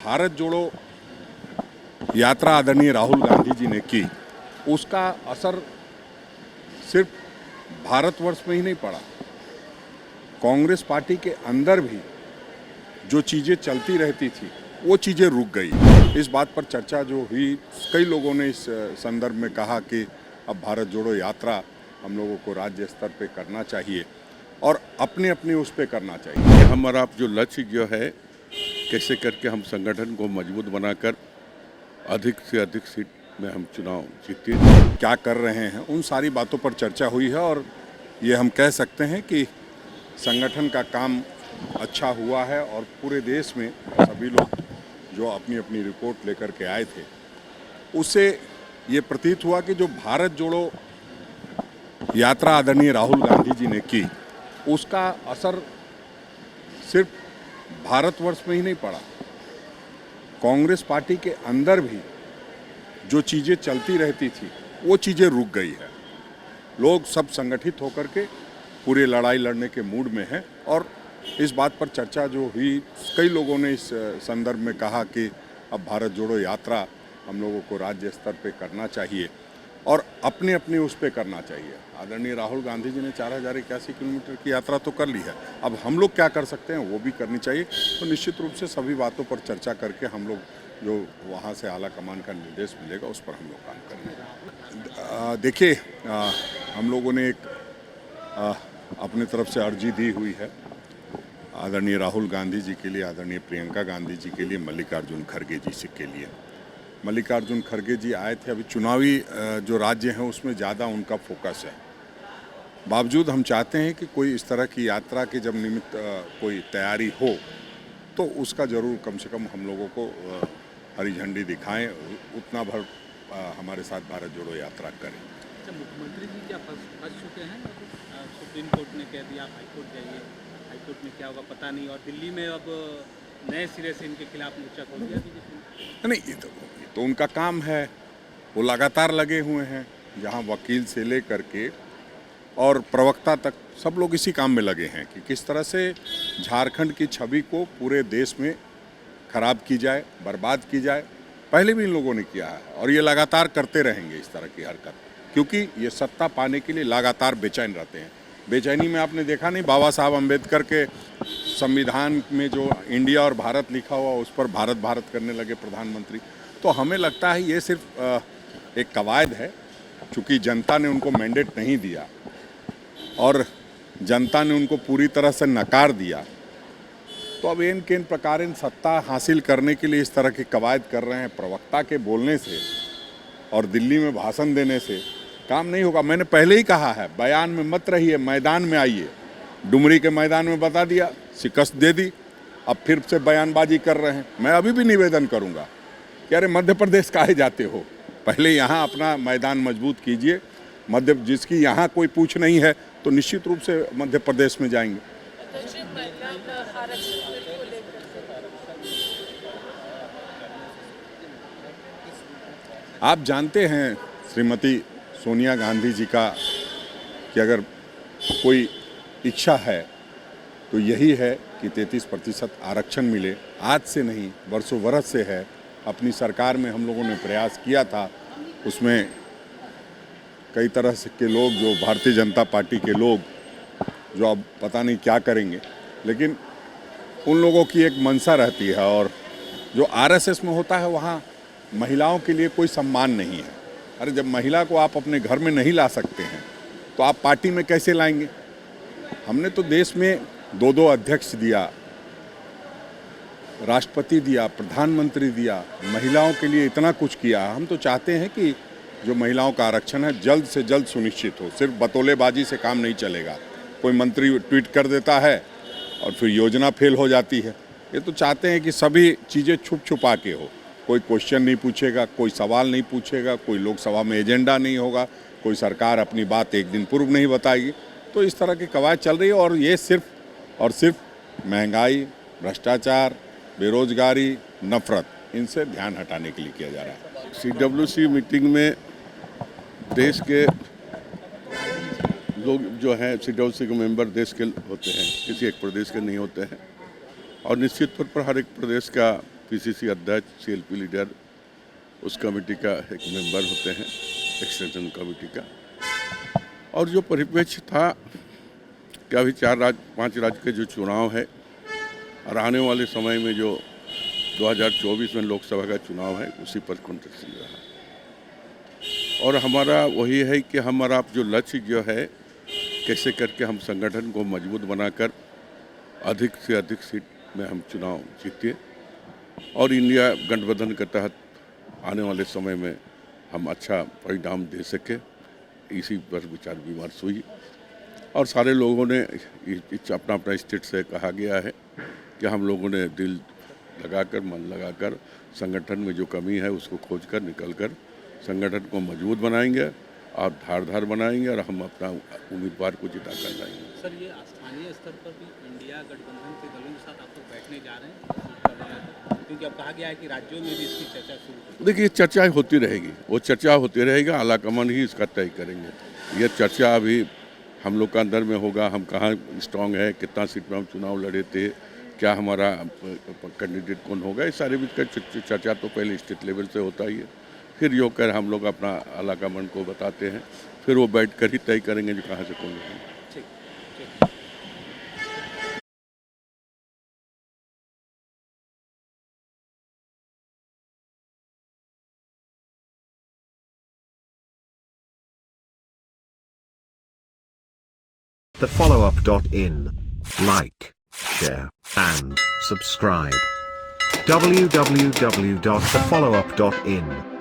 भारत जोड़ो यात्रा आदरणीय राहुल गांधी जी ने की, उसका असर सिर्फ भारतवर्ष में ही नहीं पड़ा। कांग्रेस पार्टी के अंदर भी जो चीज़ें चलती रहती थी वो चीज़ें रुक गई। इस बात पर चर्चा जो हुई, कई लोगों ने इस संदर्भ में कहा कि अब भारत जोड़ो यात्रा हम लोगों को राज्य स्तर पे करना चाहिए और अपने अपने उस पे करना चाहिए। हमारा जो लक्ष्य जो है, कैसे करके हम संगठन को मजबूत बनाकर अधिक से अधिक सीट में हम चुनाव जीते, क्या कर रहे हैं, उन सारी बातों पर चर्चा हुई है। और ये हम कह सकते हैं कि संगठन का काम अच्छा हुआ है और पूरे देश में सभी लोग जो अपनी अपनी रिपोर्ट लेकर के आए थे, उससे ये प्रतीत हुआ कि जो भारत जोड़ो यात्रा आदरणीय राहुल गांधी जी ने की, उसका असर सिर्फ भारतवर्ष में ही नहीं पड़ा। कांग्रेस पार्टी के अंदर भी जो चीज़ें चलती रहती थी वो चीज़ें रुक गई है। लोग सब संगठित होकर के पूरे लड़ाई लड़ने के मूड में हैं। और इस बात पर चर्चा जो हुई, कई लोगों ने इस संदर्भ में कहा कि अब भारत जोड़ो यात्रा हम लोगों को राज्य स्तर पे करना चाहिए और अपने अपने उस पे करना चाहिए। आदरणीय राहुल गांधी जी ने 4081 किलोमीटर की यात्रा तो कर ली है, अब हम लोग क्या कर सकते हैं वो भी करनी चाहिए। तो निश्चित रूप से सभी बातों पर चर्चा करके हम लोग जो वहाँ से आला कमान का निर्देश मिलेगा उस पर हम लोग काम करेंगे। देखिए, हम लोगों ने एक अपने तरफ से अर्जी दी हुई है आदरणीय राहुल गांधी जी के लिए, आदरणीय प्रियंका गांधी जी के लिए, मल्लिकार्जुन खड़गे जी के लिए। मल्लिकार्जुन खड़गे जी आए थे, अभी चुनावी जो राज्य हैं उसमें ज़्यादा उनका फोकस है। बावजूद हम चाहते हैं कि कोई इस तरह की यात्रा के जब निमित्त कोई तैयारी हो तो उसका ज़रूर कम से कम हम लोगों को हरी झंडी दिखाएं, उतना भर हमारे साथ भारत जोड़ो यात्रा करें। अच्छा, मुख्यमंत्री जी क्या फंस चुके हैं? सुप्रीम कोर्ट ने कह दिया आप हाईकोर्ट जाइए, हाईकोर्ट में क्या होगा पता नहीं, और दिल्ली में अब नए सिरे से इनके खिलाफ मोर्चा खोल दिया बीजेपी ने। नहीं, ये तो उनका काम है, वो लगातार लगे हुए हैं। जहां वकील से लेकर के और प्रवक्ता तक सब लोग इसी काम में लगे हैं कि किस तरह से झारखंड की छवि को पूरे देश में खराब की जाए, बर्बाद की जाए। पहले भी इन लोगों ने किया है और ये लगातार करते रहेंगे इस तरह की हरकत, क्योंकि ये सत्ता पाने के लिए लगातार बेचैन रहते हैं। बेचैनी में आपने देखा नहीं, बाबा साहब अम्बेडकर के संविधान में जो इंडिया और भारत लिखा हुआ उस पर भारत भारत करने लगे प्रधानमंत्री। तो हमें लगता है ये सिर्फ एक कवायद है, चूँकि जनता ने उनको मैंडेट नहीं दिया और जनता ने उनको पूरी तरह से नकार दिया, तो अब इन किन प्रकार इन सत्ता हासिल करने के लिए इस तरह की कवायद कर रहे हैं। प्रवक्ता के बोलने से और दिल्ली में भाषण देने से काम नहीं होगा। मैंने पहले ही कहा है, बयान में मत रहिए, मैदान में आइए। डुमरी के मैदान में बता दिया, शिकस्त दे दी, अब फिर से बयानबाजी कर रहे हैं। मैं अभी भी निवेदन करूंगा कि अरे मध्य प्रदेश काहे जाते हो, पहले यहाँ अपना मैदान मजबूत कीजिए। जिसकी यहाँ कोई पूछ नहीं है तो निश्चित रूप से मध्य प्रदेश में जाएंगे। आप जानते हैं श्रीमती सोनिया गांधी जी का कि अगर कोई इच्छा है तो यही है कि 33% आरक्षण मिले। आज से नहीं, वर्षों बरस से है। अपनी सरकार में हम लोगों ने प्रयास किया था, उसमें कई तरह से के लोग, जो भारतीय जनता पार्टी के लोग, जो अब पता नहीं क्या करेंगे, लेकिन उन लोगों की एक मंशा रहती है। और जो आरएसएस में होता है वहाँ महिलाओं के लिए कोई सम्मान नहीं है। अरे जब महिला को आप अपने घर में नहीं ला सकते हैं तो आप पार्टी में कैसे लाएंगे? हमने तो देश में 2-2 अध्यक्ष दिया, राष्ट्रपति दिया, प्रधानमंत्री दिया, महिलाओं के लिए इतना कुछ किया। हम तो चाहते हैं कि जो महिलाओं का आरक्षण है जल्द से जल्द सुनिश्चित हो। सिर्फ बतौलेबाजी से काम नहीं चलेगा। कोई मंत्री ट्वीट कर देता है और फिर योजना फेल हो जाती है। ये तो चाहते हैं कि सभी चीज़ें छुप छुपा के हो, कोई क्वेश्चन नहीं पूछेगा, कोई सवाल नहीं पूछेगा, कोई लोकसभा में एजेंडा नहीं होगा, कोई सरकार अपनी बात एक दिन पूर्व नहीं बताएगी। तो इस तरह की कवायद चल रही है और ये सिर्फ और सिर्फ महंगाई, भ्रष्टाचार, बेरोजगारी, नफरत, इनसे ध्यान हटाने के लिए किया जा रहा है। CWC मीटिंग में देश के लोग जो हैं, CWC के मेंबर देश के होते हैं, किसी एक प्रदेश के नहीं होते हैं। और निश्चित तौर पर हर एक प्रदेश का पीसीसी अध्यक्ष, सीएलपी लीडर, उस कमेटी का एक मेंबर होते हैं, एक्सटेंशन कमेटी का। और जो परिप्रेक्ष्य था कि अभी 4-5 राज्य के जो चुनाव है और आने वाले समय में जो 2024 में लोकसभा का चुनाव है, उसी पर कॉन्टेक्स्ट रहा। और हमारा वही है कि हमारा जो लक्ष्य जो है, कैसे करके हम संगठन को मजबूत बनाकर अधिक से अधिक सीट में हम चुनाव जीते और इंडिया गठबंधन के तहत आने वाले समय में हम अच्छा परिणाम दे सके, इसी पर विचार विमर्श हुई। और सारे लोगों ने अपना अपना स्टेट से कहा गया है कि हम लोगों ने दिल लगाकर, मन लगाकर संगठन में जो कमी है उसको खोजकर निकलकर संगठन को मजबूत बनाएंगे और धारदार बनाएंगे और हम अपना उम्मीदवार को जिता कर लाएंगे। सर, ये स्थानीय स्तर पर भी इंडिया गठबंधन के दलों के साथ आप लोग बैठने जा रहे हैं, क्योंकि अब कहा गया है कि राज्यों में भी इसकी चर्चा शुरू। देखिए, चर्चा होती रहेगी, वो चर्चा होती रहेगी, आलाकमान ही इसका तय करेंगे। ये चर्चा अभी हम लोग का अंदर में होगा, हम कहाँ स्ट्रांग है, कितना सीट में हम चुनाव लड़े थे, क्या हमारा कैंडिडेट कौन होगा, ये सारे भी चर्चा तो पहले स्टेट लेवल से होता ही है। फिर यो कर हम लोग अपना आलाकमान को बताते हैं, फिर वो बैठ कर ही तय करेंगे जो कहाँ से कौन है। thefollowup.in. Like, share, and subscribe. www.thefollowup.in